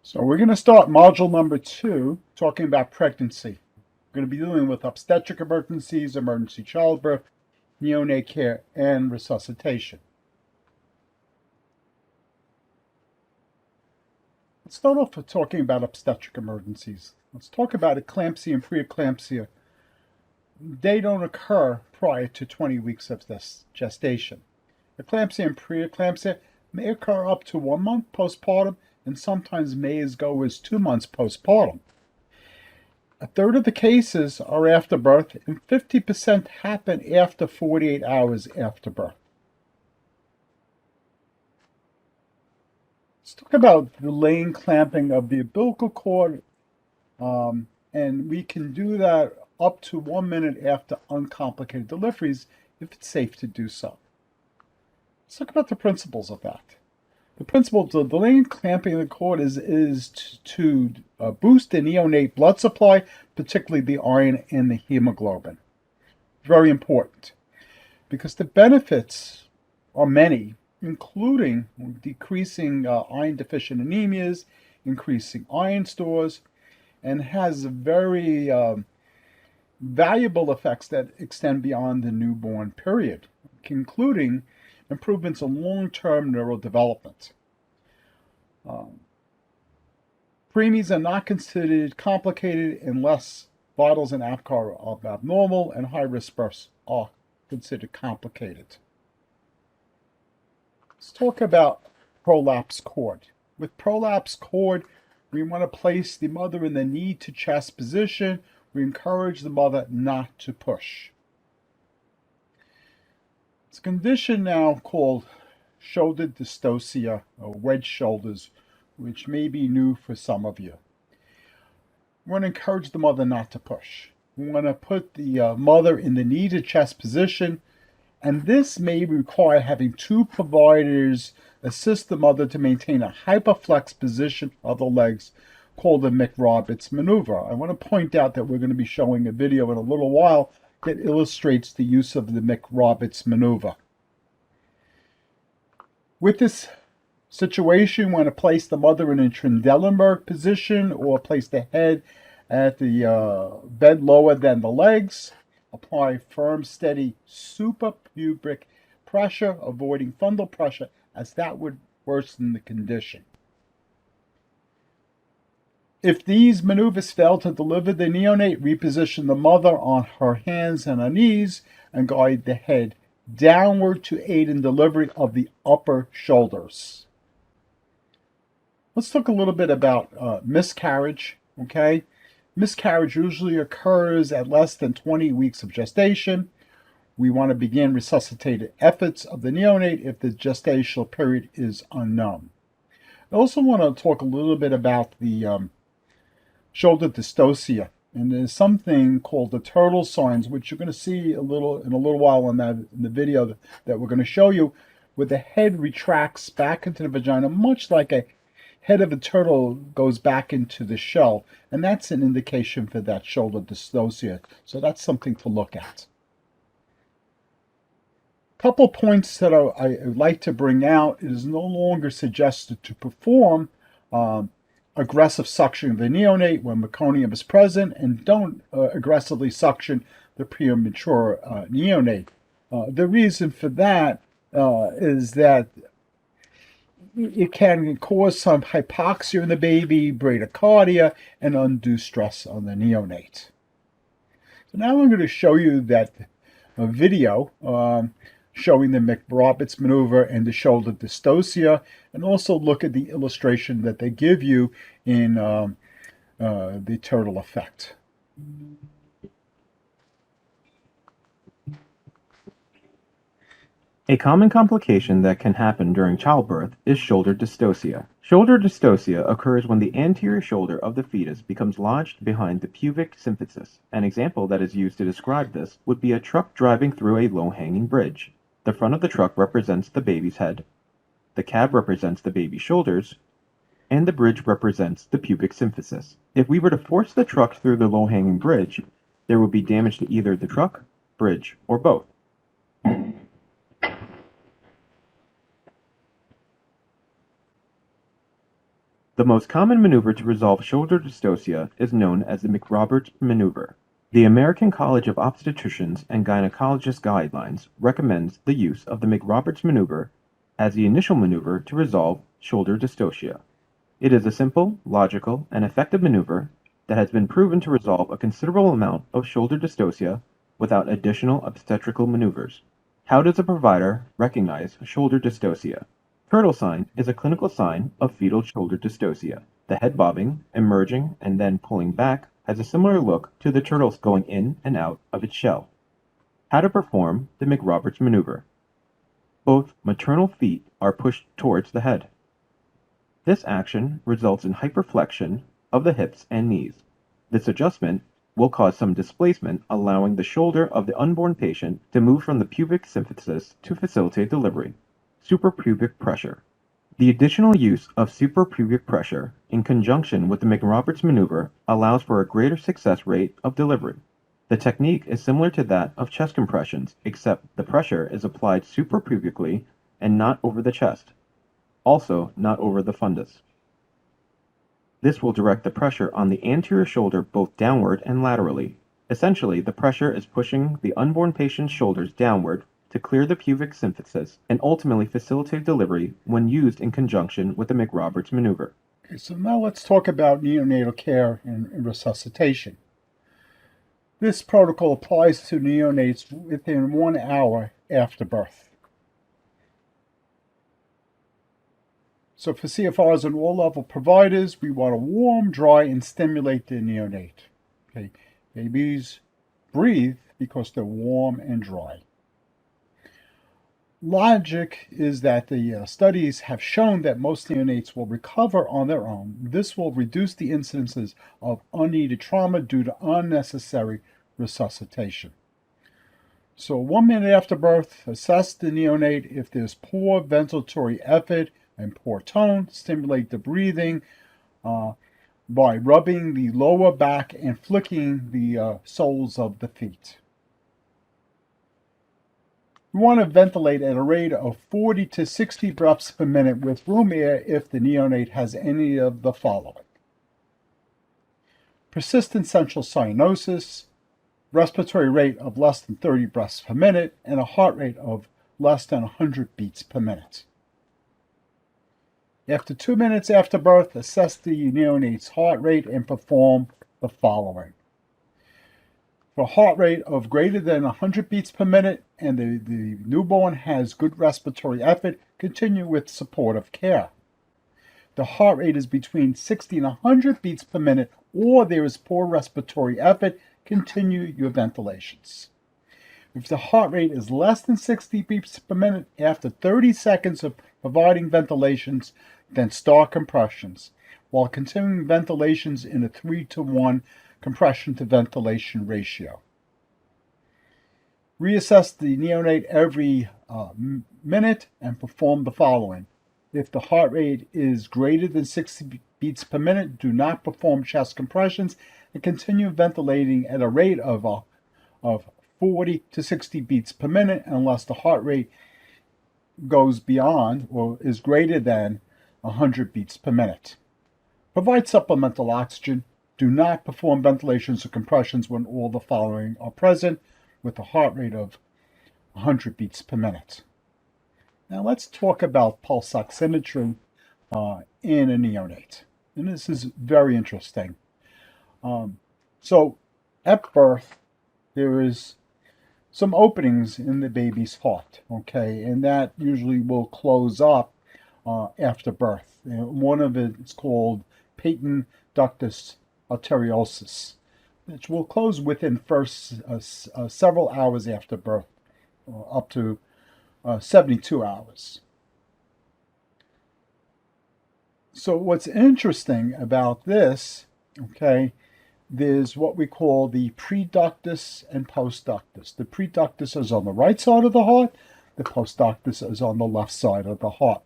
So we're going to start module number 2, talking about pregnancy. We're going to be dealing with obstetric emergencies, emergency childbirth, neonate care, and resuscitation. Let's start off with talking about obstetric emergencies. Let's talk about eclampsia and preeclampsia. They don't occur prior to 20 weeks of this gestation. Eclampsia and preeclampsia may occur up to 1 month postpartum and sometimes may as go as 2 months postpartum. A third of the cases are after birth, and 50% happen after 48 hours after birth. Let's talk about the laying clamping of the umbilical cord, and we can do that up to 1 minute after uncomplicated deliveries if it's safe to do so. Let's talk about the principles of that. The principle of the laying clamping of the cord is to boost the neonate blood supply, particularly the iron and the hemoglobin. Very important, because the benefits are many, including decreasing iron deficient anemias, increasing iron stores, and has very valuable effects that extend beyond the newborn period, including improvements in long-term neurodevelopment. Preemies are not considered complicated unless vitals and APGAR are abnormal, and high-risk births are considered complicated. Let's talk about prolapse cord. With prolapse cord, we want to place the mother in the knee to chest position. We encourage the mother not to push. It's a condition now called shoulder dystocia, or wedge shoulders, which may be new for some of you. We want to encourage the mother not to push. We want to put the mother in the knee to chest position, and this may require having 2 providers assist the mother to maintain a hyperflex position of the legs called the McRoberts maneuver. I want to point out that we're going to be showing a video in a little while that illustrates the use of the McRoberts maneuver. With this situation, we want to place the mother in a Trendelenburg position or place the head at the bed lower than the legs. Apply firm, steady suprapubic pressure, avoiding fundal pressure, as that would worsen the condition. If these maneuvers fail to deliver the neonate, reposition the mother on her hands and her knees and guide the head downward to aid in delivery of the upper shoulders. Let's talk a little bit about miscarriage, okay? Miscarriage usually occurs at less than 20 weeks of gestation. We want to begin resuscitative efforts of the neonate if the gestational period is unknown. I also want to talk a little bit about the shoulder dystocia, and there's something called the turtle signs, which you're going to see in a little while in the video that we're going to show you, where the head retracts back into the vagina, much like a head of a turtle goes back into the shell, and that's an indication for that shoulder dystocia. So that's something to look at. Couple points that I like to bring out: it is no longer suggested to perform aggressive suction of the neonate when meconium is present, and don't aggressively suction the premature neonate. The reason for that is that it can cause some hypoxia in the baby, bradycardia, and undue stress on the neonate. So now I'm going to show you that video showing the McRoberts maneuver and the shoulder dystocia, and also look at the illustration that they give you in the turtle effect. A common complication that can happen during childbirth is shoulder dystocia. Shoulder dystocia occurs when the anterior shoulder of the fetus becomes lodged behind the pubic symphysis. An example that is used to describe this would be a truck driving through a low-hanging bridge. The front of the truck represents the baby's head, the cab represents the baby's shoulders, and the bridge represents the pubic symphysis. If we were to force the truck through the low-hanging bridge, there would be damage to either the truck, bridge, or both. The The most common maneuver to resolve shoulder dystocia is known as the McRoberts maneuver. The American College of Obstetricians and Gynecologists guidelines recommends the use of the McRoberts maneuver as the initial maneuver to resolve shoulder dystocia. It is a simple, logical, and effective maneuver that has been proven to resolve a considerable amount of shoulder dystocia without additional obstetrical maneuvers. How does a provider recognize shoulder dystocia? Turtle sign is a clinical sign of fetal shoulder dystocia. The head bobbing, emerging, and then pulling back has a similar look to the turtles going in and out of its shell. How to perform the McRoberts maneuver. Both maternal feet are pushed towards the head. This action results in hyperflexion of the hips and knees. This adjustment will cause some displacement, allowing the shoulder of the unborn patient to move from the pubic symphysis to facilitate delivery. Suprapubic pressure. The additional use of suprapubic pressure in conjunction with the McRoberts maneuver allows for a greater success rate of delivery. The technique is similar to that of chest compressions, except the pressure is applied suprapubically and not over the chest, also not over the fundus. This will direct the pressure on the anterior shoulder both downward and laterally. Essentially, the pressure is pushing the unborn patient's shoulders downward to clear the pubic symphysis and ultimately facilitate delivery when used in conjunction with the McRoberts maneuver. Okay, so now let's talk about neonatal care and resuscitation. This protocol applies to neonates within 1 hour after birth. So for CFRs and all-level providers, we want to warm, dry, and stimulate the neonate. Okay, babies breathe because they're warm and dry. Logic is that the studies have shown that most neonates will recover on their own. This will reduce the incidences of unneeded trauma due to unnecessary resuscitation. So 1 minute after birth, assess the neonate. If there's poor ventilatory effort and poor tone, stimulate the breathing by rubbing the lower back and flicking the soles of the feet. We want to ventilate at a rate of 40 to 60 breaths per minute with room air if the neonate has any of the following: persistent central cyanosis, respiratory rate of less than 30 breaths per minute, and a heart rate of less than 100 beats per minute. After 2 minutes after birth, assess the neonate's heart rate and perform the following. For a heart rate of greater than 100 beats per minute and the newborn has good respiratory effort, continue with supportive care. The heart rate is between 60 and 100 beats per minute or there is poor respiratory effort, continue your ventilations. If the heart rate is less than 60 beats per minute after 30 seconds of providing ventilations, then start compressions, while continuing ventilations in a 3-to-1 compression to ventilation ratio. Reassess the neonate every minute and perform the following. If the heart rate is greater than 60 beats per minute, do not perform chest compressions and continue ventilating at a rate of 40 to 60 beats per minute unless the heart rate goes beyond or is greater than 100 beats per minute. Provide supplemental oxygen. Do not perform ventilations or compressions when all the following are present with a heart rate of 100 beats per minute. Now let's talk about pulse oximetry in a neonate. And this is very interesting. So at birth, there is some openings in the baby's heart, okay, and that usually will close up after birth. And one of it is called patent ductus arteriosus, which will close within first several hours after birth, up to 72 hours. So what's interesting about this, okay, there's what we call the preductus and postductus. The preductus is on the right side of the heart. The postductus is on the left side of the heart.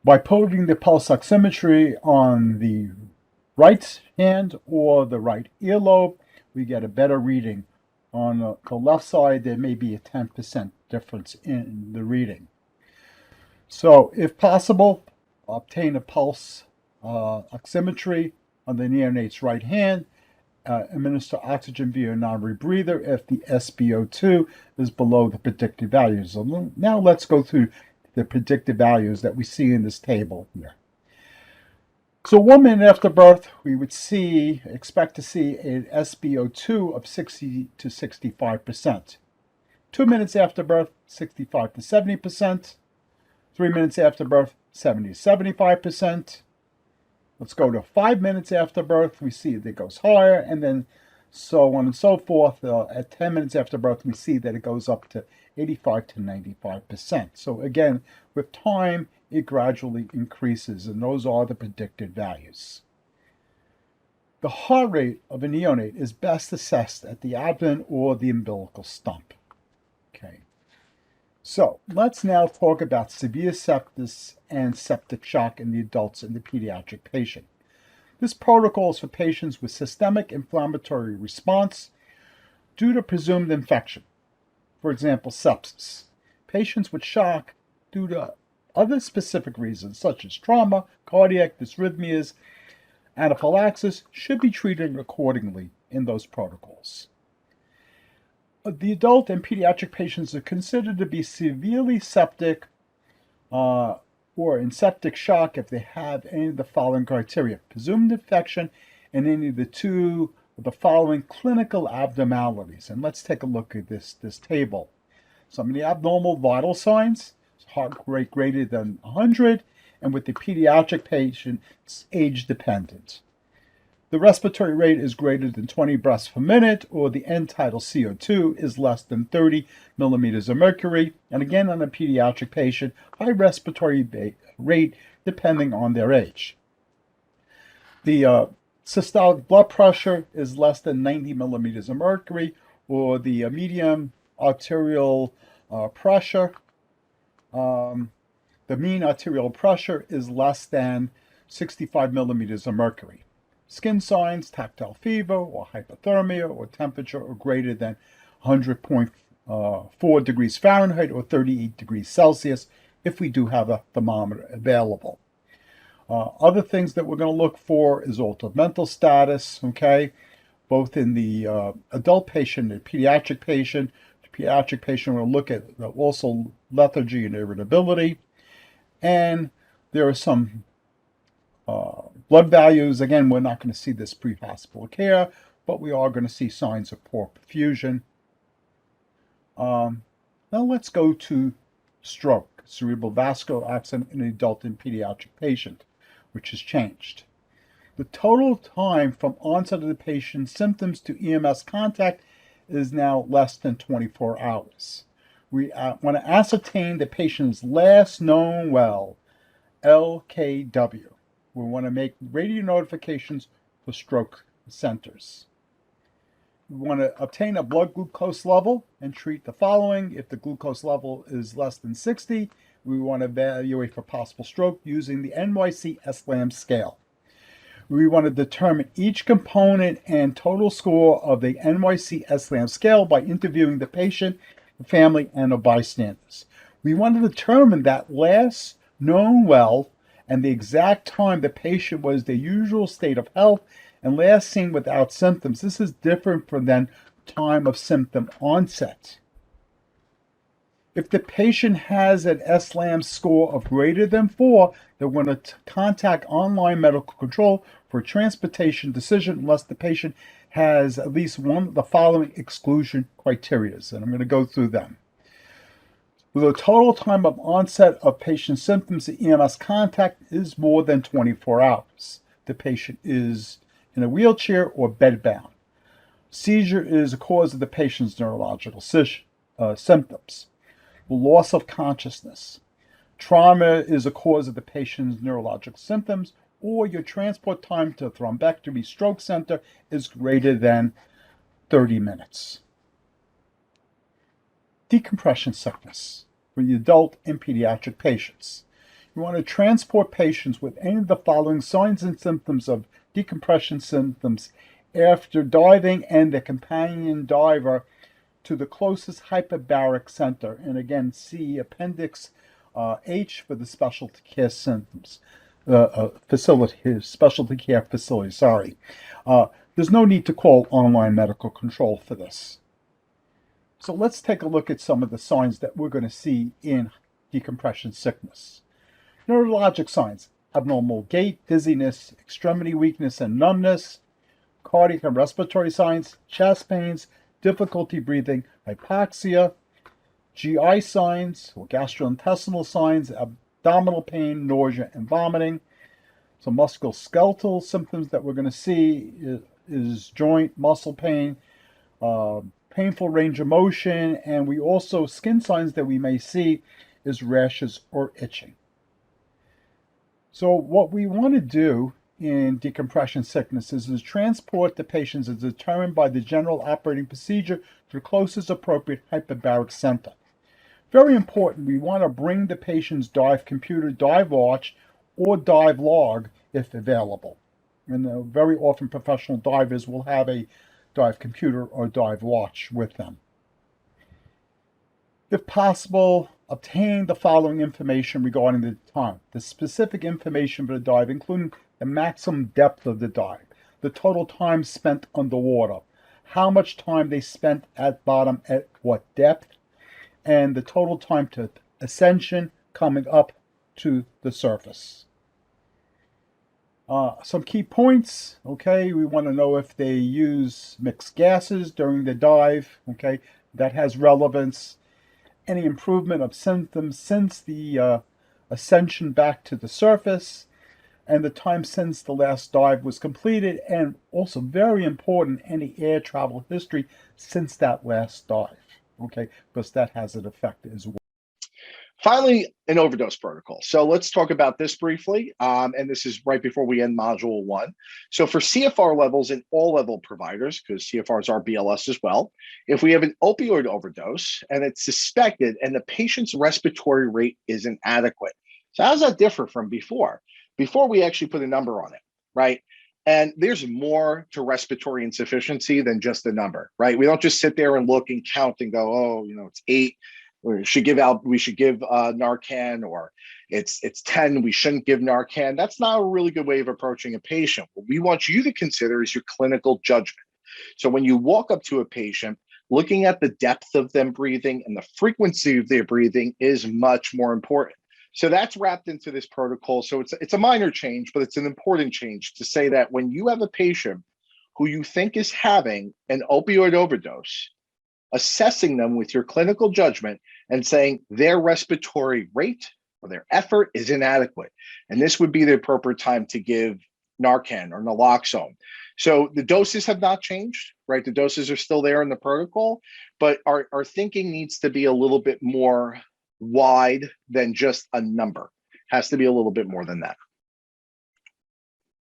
By putting the pulse oximetry on the right hand or the right earlobe, we get a better reading. On the left side, there may be a 10% difference in the reading. So if possible, obtain a pulse oximetry on the neonate's right hand, administer oxygen via non-rebreather if the SpO2 is below the predicted values. So now let's go through the predicted values that we see in this table here. So 1 minute after birth, we would expect to see an SpO2 of 60 to 65%. 2 minutes after birth, 65 to 70%. 3 minutes after birth, 70 to 75%. Let's go to 5 minutes after birth. We see that it goes higher, and then so on and so forth. At 10 minutes after birth, we see that it goes up to 85 to 95%. So again, with time, it gradually increases, and those are the predicted values. The heart rate of a neonate is best assessed at the abdomen or the umbilical stump. Okay. So let's now talk about severe sepsis and septic shock in the adults and the pediatric patient. This protocol is for patients with systemic inflammatory response due to presumed infection, for example, sepsis. Patients with shock due to other specific reasons, such as trauma, cardiac dysrhythmias, anaphylaxis, should be treated accordingly in those protocols. The adult and pediatric patients are considered to be severely septic or in septic shock if they have any of the following criteria: presumed infection and any of the following clinical abnormalities. And let's take a look at this table. Some of the abnormal vital signs: heart rate greater than 100, and with the pediatric patient, it's age dependent. The respiratory rate is greater than 20 breaths per minute, or the end tidal CO2 is less than 30 millimeters of mercury. And again, on a pediatric patient, high respiratory rate depending on their age. The systolic blood pressure is less than 90 millimeters of mercury, or the medium arterial pressure. The mean arterial pressure is less than 65 millimeters of mercury. Skin signs: tactile fever or hypothermia, or temperature are greater than 100.4 degrees Fahrenheit or 38 degrees Celsius if we do have a thermometer available. Other things that we're going to look for is altered mental status, okay, both in the adult patient and pediatric patient. The pediatric patient will look at also lethargy and irritability. And there are some blood values. Again, we're not going to see this pre-hospital care, but we are going to see signs of poor perfusion. Now let's go to stroke, cerebral vascular accident in an adult and pediatric patient, which has changed. The total time from onset of the patient's symptoms to EMS contact is now less than 24 hours. We want to ascertain the patient's last known well, LKW. We want to make radio notifications for stroke centers. We want to obtain a blood glucose level and treat the following. If the glucose level is less than 60, we want to evaluate for possible stroke using the NYC SLAM scale. We want to determine each component and total score of the NYC SLAM scale by interviewing the patient, the family, and the bystanders. We want to determine that last known well and the exact time the patient was their usual state of health and last seen without symptoms. This is different from the time of symptom onset. If the patient has an SLAM score of greater than 4, they're going to contact online medical control for a transportation decision unless the patient has at least one of the following exclusion criteria. And I'm going to go through them. With a total time of onset of patient symptoms, the EMS contact is more than 24 hours. The patient is in a wheelchair or bedbound. Seizure is a cause of the patient's neurological symptoms. Loss of consciousness. Trauma is a cause of the patient's neurological symptoms, or your transport time to a thrombectomy stroke center is greater than 30 minutes. Decompression sickness for the adult and pediatric patients. You want to transport patients with any of the following signs and symptoms of decompression symptoms after diving and the companion diver to the closest hyperbaric center. And again, see Appendix H for the specialty care symptoms. facility, specialty care facility, sorry. There's no need to call online medical control for this. So let's take a look at some of the signs that we're going to see in decompression sickness. Neurologic signs: abnormal gait, dizziness, extremity weakness and numbness, cardiac and respiratory signs, chest pains, difficulty breathing, hypoxia, GI signs or gastrointestinal signs, abdominal pain, nausea, and vomiting. Some musculoskeletal symptoms that we're going to see is joint, muscle pain, painful range of motion, and we also, skin signs that we may see is rashes or itching. So what we want to do in decompression sicknesses is transport the patients as determined by the general operating procedure to the closest appropriate hyperbaric center. Very important, we want to bring the patient's dive computer, dive watch, or dive log if available. And very often professional divers will have a dive computer or dive watch with them. If possible, obtain the following information regarding the time. The specific information for the dive, including the maximum depth of the dive, the total time spent underwater, how much time they spent at bottom at what depth, and the total time to ascension coming up to the surface. Some key points, okay, we want to know if they use mixed gases during the dive, okay, that has relevance. Any improvement of symptoms since the ascension back to the surface, and the time since the last dive was completed, and also very important, any air travel history since that last dive, okay, because that has an effect as well. Finally, an overdose protocol. So let's talk about this briefly. And this is right before we end module 1. So for CFR levels in all level providers, because CFRs are BLS as well, if we have an opioid overdose and it's suspected and the patient's respiratory rate is inadequate. So how does that differ from before? Before we actually put a number on it, right? And there's more to respiratory insufficiency than just a number, right? We don't just sit there and look and count and go, oh, it's 8. We should give Narcan, or it's 10, we shouldn't give Narcan. That's not a really good way of approaching a patient. What we want you to consider is your clinical judgment. So when you walk up to a patient, looking at the depth of them breathing and the frequency of their breathing is much more important. So that's wrapped into this protocol. So it's a minor change, but it's an important change to say that when you have a patient who you think is having an opioid overdose, assessing them with your clinical judgment and saying their respiratory rate or their effort is inadequate. And this would be the appropriate time to give Narcan or naloxone. So the doses have not changed, right? The doses are still there in the protocol, but our thinking needs to be a little bit more wide than just a number. Has to be a little bit more than that.